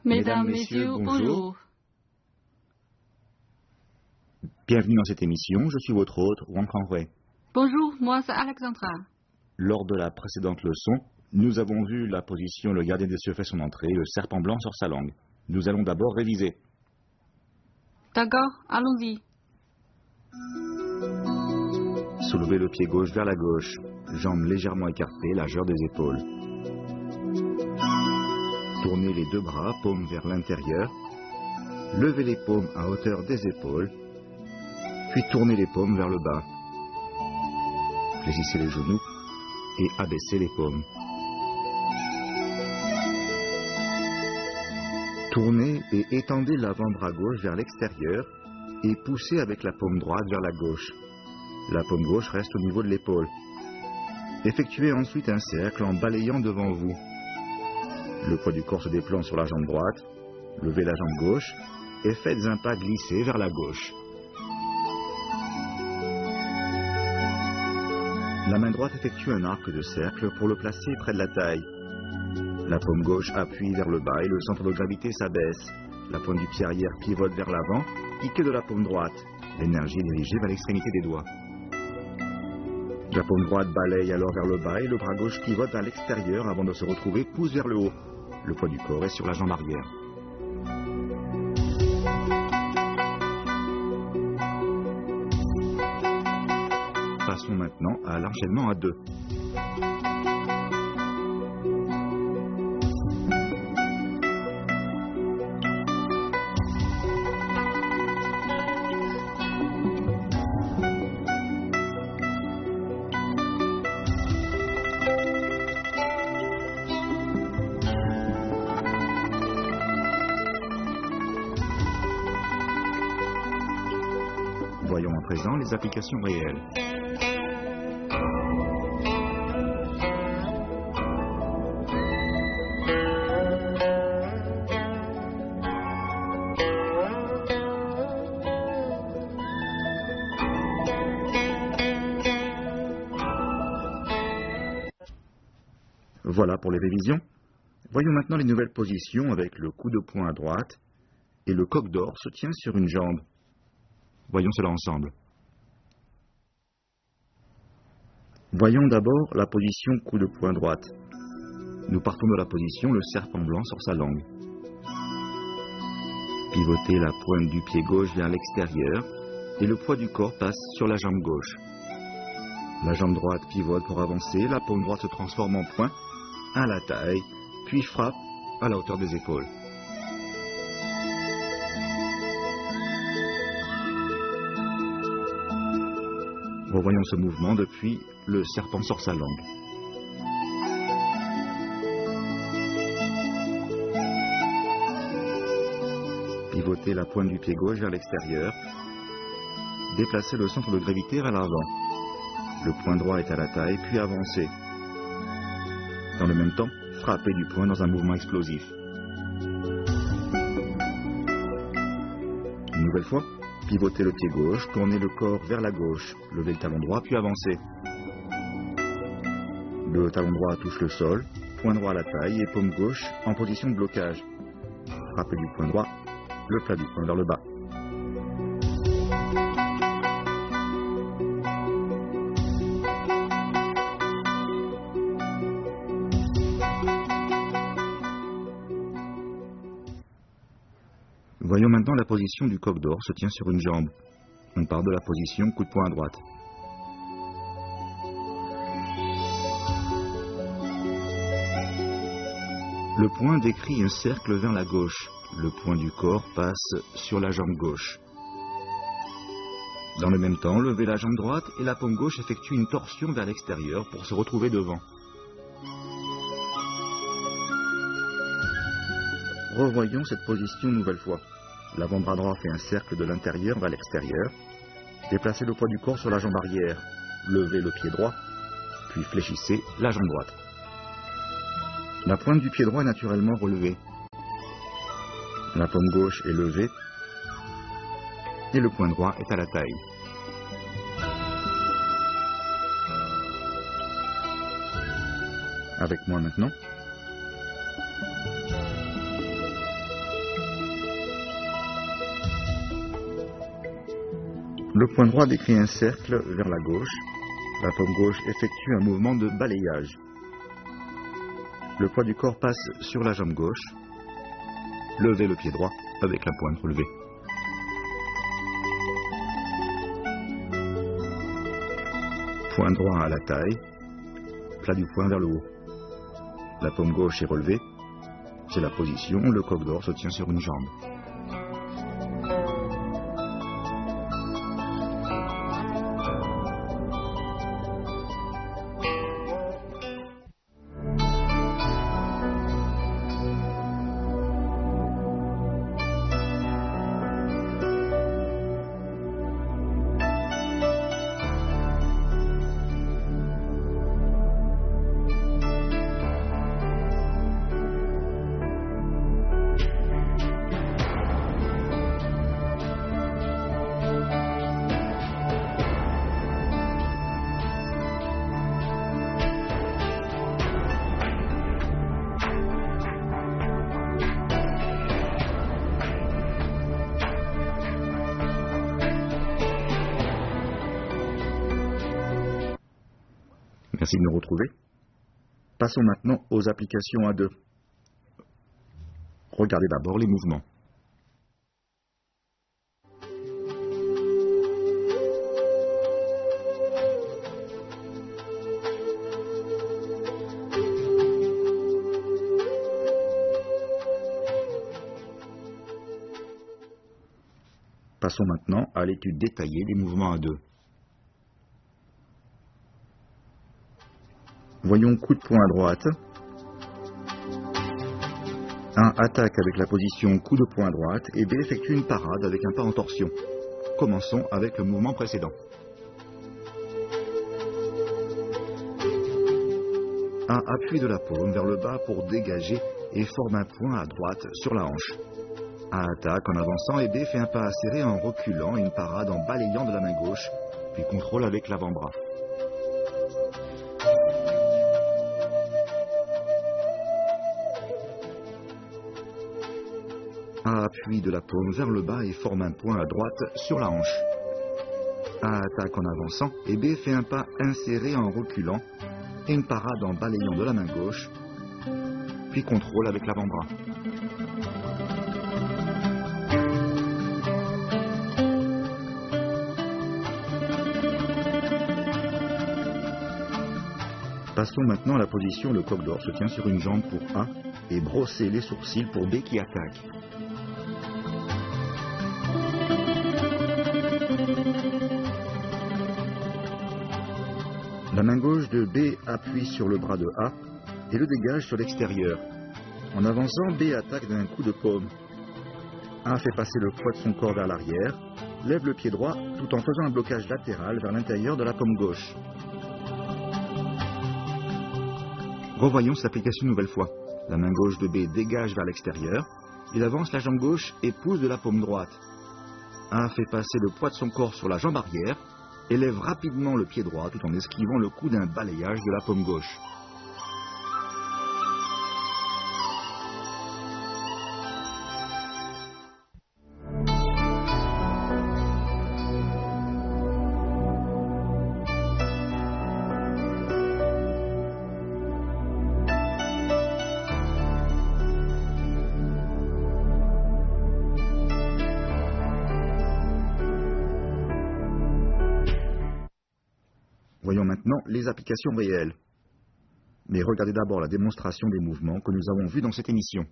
Mesdames, Messieurs, bonjour. Bienvenue dans cette émission, je suis votre hôte, Wang Kanghui. Bonjour, moi c'est Alexandra. Lors de la précédente leçon, nous avons vu la position le gardien des cieux fait son entrée, le serpent blanc sur sa langue. Nous allons d'abord réviser. D'accord, allons-y. Soulevez le pied gauche vers la gauche, jambes légèrement écartées, largeur des épaules. Tournez les deux bras, paumes vers l'intérieur. Levez les paumes à hauteur des épaules, puis tournez les paumes vers le bas. Fléchissez les genoux et abaissez les paumes. Tournez et étendez l'avant-bras gauche vers l'extérieur et poussez avec la paume droite vers la gauche. La paume gauche reste au niveau de l'épaule. Effectuez ensuite un cercle en balayant devant vous. Le poids du corps se déploie sur la jambe droite. Levez la jambe gauche et faites un pas glissé vers la gauche. La main droite effectue un arc de cercle pour le placer près de la taille. La paume gauche appuie vers le bas et le centre de gravité s'abaisse. La pointe du pied arrière pivote vers l'avant, piquée de la paume droite. L'énergie est dirigée vers l'extrémité des doigts. La paume droite balaye alors vers le bas et le bras gauche pivote vers l'extérieur avant de se retrouver pousse vers le haut. Le poids du corps est sur la jambe arrière. Passons maintenant à l'enchaînement à deux. Voyons à présent les applications réelles. Voilà pour les révisions. Voyons maintenant les nouvelles positions avec le coup de poing à droite et le coq d'or se tient sur une jambe. Voyons cela ensemble. Voyons d'abord la position coup de poing droite. Nous partons de la position le serpent blanc sur sa langue. Pivotez la pointe du pied gauche vers l'extérieur et le poids du corps passe sur la jambe gauche. La jambe droite pivote pour avancer, la paume droite se transforme en poing à la taille, puis frappe à la hauteur des épaules. Revoyons ce mouvement depuis le serpent sur sa langue. Pivotez la pointe du pied gauche vers l'extérieur. Déplacez le centre de gravité vers l'avant. Le poing droit est à la taille, puis avancez. Dans le même temps, frappez du poing dans un mouvement explosif. Une nouvelle fois, pivotez le pied gauche, tournez le corps vers la gauche, levez le talon droit, puis avancez. Le talon droit touche le sol, poing droit à la taille et paume gauche en position de blocage. Frappez du poing droit, le plat du poing vers le bas. Voyons maintenant la position du coq d'or se tient sur une jambe. On part de la position coup de poing à droite. Le poing décrit un cercle vers la gauche. Le poing du corps passe sur la jambe gauche. Dans le même temps, levez la jambe droite et la paume gauche effectue une torsion vers l'extérieur pour se retrouver devant. Revoyons cette position une nouvelle fois. L'avant-bras droit fait un cercle de l'intérieur vers l'extérieur. Déplacez le poids du corps sur la jambe arrière. Levez le pied droit, puis fléchissez la jambe droite. La pointe du pied droit est naturellement relevée. La paume gauche est levée et le poing droit est à la taille. Avec moi maintenant. Le poing droit décrit un cercle vers la gauche. La paume gauche effectue un mouvement de balayage. Le poids du corps passe sur la jambe gauche. Levez le pied droit avec la pointe relevée. Poing droit à la taille. Plat du poing vers le haut. La paume gauche est relevée. C'est la position, le coq d'or se tient sur une jambe. Merci de nous retrouver. Passons maintenant aux applications à deux. Regardez d'abord les mouvements. Passons maintenant à l'étude détaillée des mouvements à deux. Voyons coup de poing à droite. 1 attaque avec la position coup de poing à droite et B effectue une parade avec un pas en torsion. Commençons avec le mouvement précédent. 1 appuie de la paume vers le bas pour dégager et forme un point à droite sur la hanche. 1 attaque en avançant et B fait un pas serré en reculant et une parade en balayant de la main gauche, puis contrôle avec l'avant-bras. Appuie de la paume vers le bas et forme un point à droite sur la hanche. A attaque en avançant et B fait un pas inséré en reculant et une parade en balayant de la main gauche, puis contrôle avec l'avant-bras. Passons maintenant à la position le coq d'or se tient sur une jambe pour A et brossez les sourcils pour B qui attaque. La main gauche de B appuie sur le bras de A et le dégage sur l'extérieur. En avançant, B attaque d'un coup de paume. A fait passer le poids de son corps vers l'arrière, lève le pied droit tout en faisant un blocage latéral vers l'intérieur de la paume gauche. Revoyons cette application une nouvelle fois. La main gauche de B dégage vers l'extérieur, il avance la jambe gauche et pousse de la paume droite. A fait passer le poids de son corps sur la jambe arrière, élève rapidement le pied droit tout en esquivant le coup d'un balayage de la paume gauche. Voyons maintenant les applications réelles. Mais regardez d'abord la démonstration des mouvements que nous avons vus dans cette émission.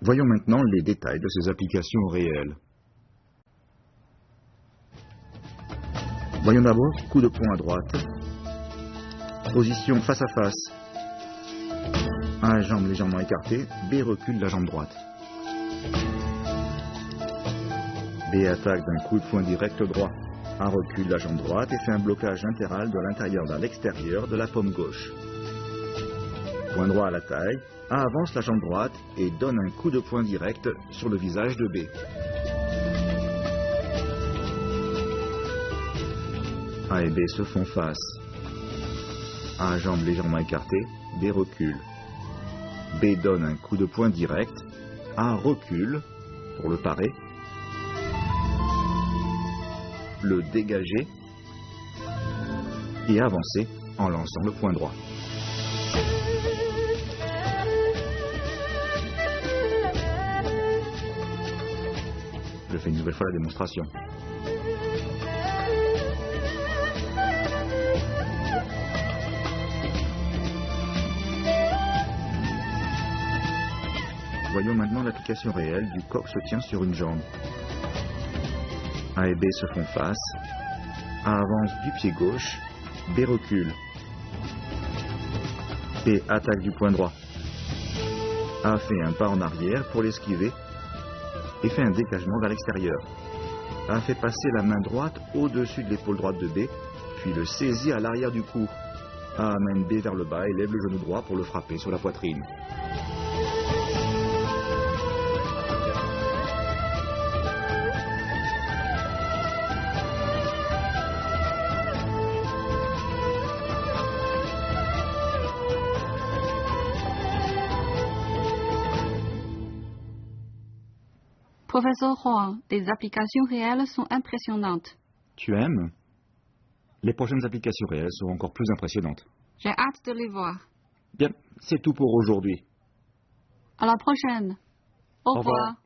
Voyons maintenant les détails de ces applications réelles. Voyons d'abord coup de poing à droite. Position face à face. A jambe légèrement écartée, B recule la jambe droite. B attaque d'un coup de poing direct droit. A recule la jambe droite et fait un blocage latéral de l'intérieur vers l'extérieur de la paume gauche. Point droit à la taille. A avance la jambe droite et donne un coup de poing direct sur le visage de B. A et B se font face. A jambe légèrement écartée, B recule. B donne un coup de poing direct. A recule pour le parer. Le dégager et avancer en lançant le point droit. Je fais une nouvelle fois la démonstration. Voyons maintenant l'application réelle du corps se tient sur une jambe. A et B se font face. A avance du pied gauche. B recule. B attaque du point droit. A fait un pas en arrière pour l'esquiver et fait un dégagement vers l'extérieur. A fait passer la main droite au-dessus de l'épaule droite de B, puis le saisit à l'arrière du cou. A amène B vers le bas et lève le genou droit pour le frapper sur la poitrine. Professeur Huang, les applications réelles sont impressionnantes. Tu aimes? Les prochaines applications réelles seront encore plus impressionnantes. J'ai hâte de les voir. Bien, c'est tout pour aujourd'hui. À la prochaine. Au revoir.